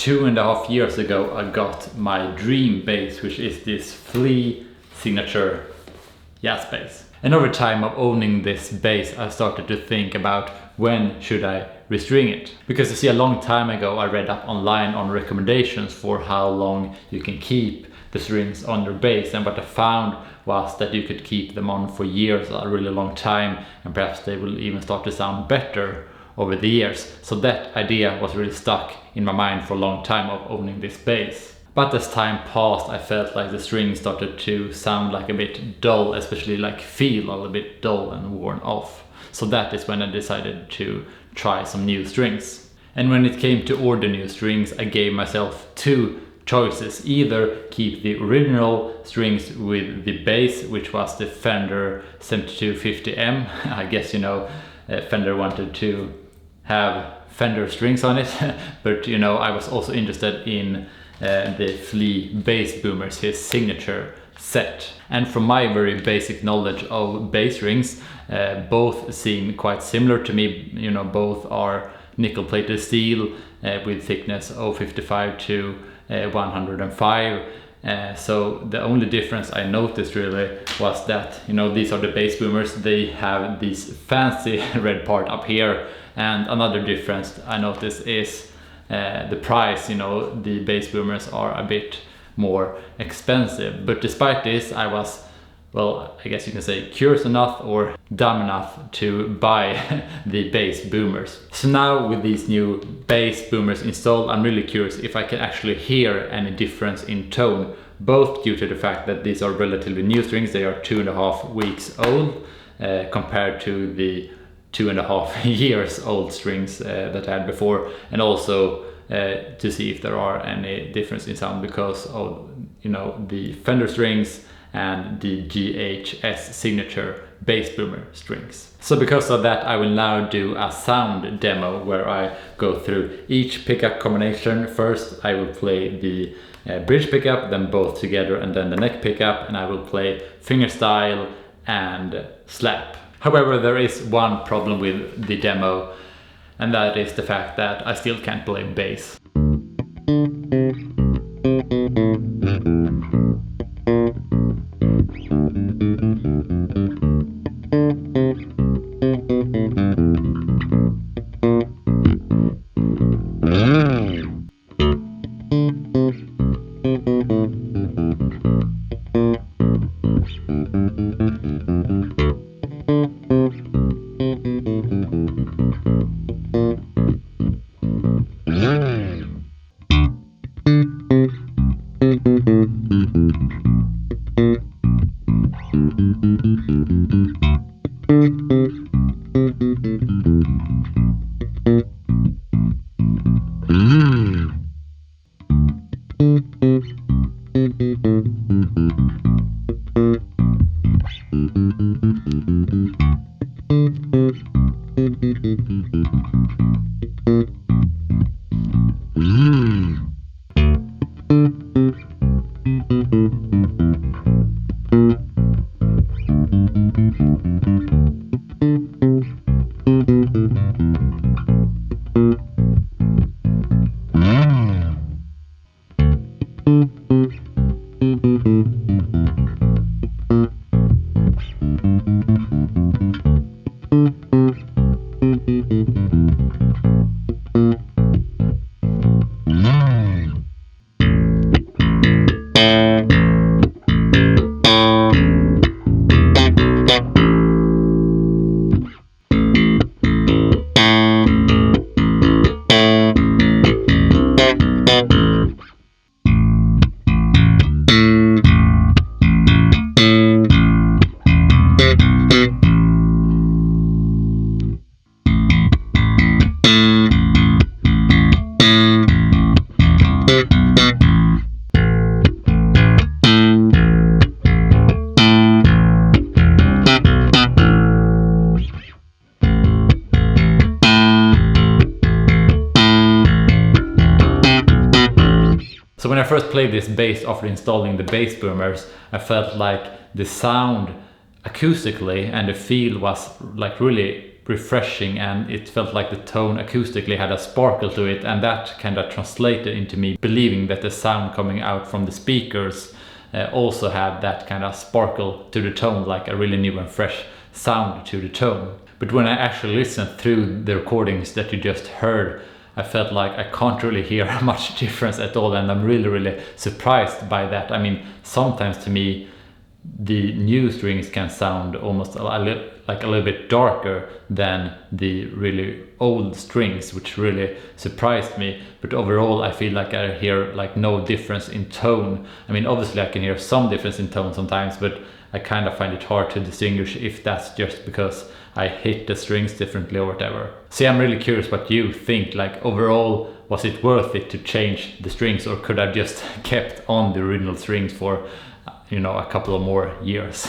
2.5 years ago I got my dream bass, which is this FLEA signature jazz bass. And over time of owning this bass, I started to think about when should I restring it. Because you see, a long time ago I read up online on recommendations for how long you can keep the strings on your bass, and what I found was that you could keep them on for years, a really long time, and perhaps they will even start to sound better over the years. So that idea was really stuck in my mind for a long time of owning this bass. But as time passed, I felt like the strings started to sound like a bit dull, especially like feel a little bit dull and worn off. So that is when I decided to try some new strings. And when it came to order new strings, I gave myself two choices. Either keep the original strings with the bass, which was the Fender 7250M. I guess, you know, Fender wanted to have Fender strings on it, but you know, I was also interested in the FLEA bass boomers, his signature set. And from my very basic knowledge of bass rings, both seem quite similar to me. You know, both are nickel plated steel with thickness 0.55 to 105. So the only difference I noticed really was that, you know, these are the bass boomers, they have this fancy red part up here. And another difference I noticed is the price. You know, the bass boomers are a bit more expensive. But despite this, I was, well, I guess you can say curious enough or dumb enough to buy the bass boomers. So now with these new bass boomers installed, I'm really curious if I can actually hear any difference in tone, both due to the fact that these are relatively new strings. They are 2.5 weeks old compared to the 2.5 years old strings that I had before, and also to see if there are any difference in sound because of, you know, the Fender strings and the GHS signature bass boomer strings. So because of that, I will now do a sound demo where I go through each pickup combination. First I will play the bridge pickup, then both together, and then the neck pickup, and I will play fingerstyle and slap. However, there is one problem with the demo, and that is the fact that I still can't play bass. So when I first played this bass after installing the bass boomers, I felt like the sound acoustically and the feel was like really refreshing, and it felt like the tone acoustically had a sparkle to it, and that kind of translated into me believing that the sound coming out from the speakers also had that kind of sparkle to the tone, like a really new and fresh sound to the tone. But when I actually listened through the recordings that you just heard, I felt like I can't really hear much difference at all, and I'm really surprised by that. I mean, sometimes to me the new strings can sound almost like a little bit darker than the really old strings, which really surprised me. But overall I feel like I hear like no difference in tone. I mean, obviously I can hear some difference in tone sometimes, but I kind of find it hard to distinguish if that's just because I hit the strings differently or whatever. So yeah, I'm really curious what you think. Like, overall, was it worth it to change the strings, or could I just kept on the original strings for, you know, a couple of more years?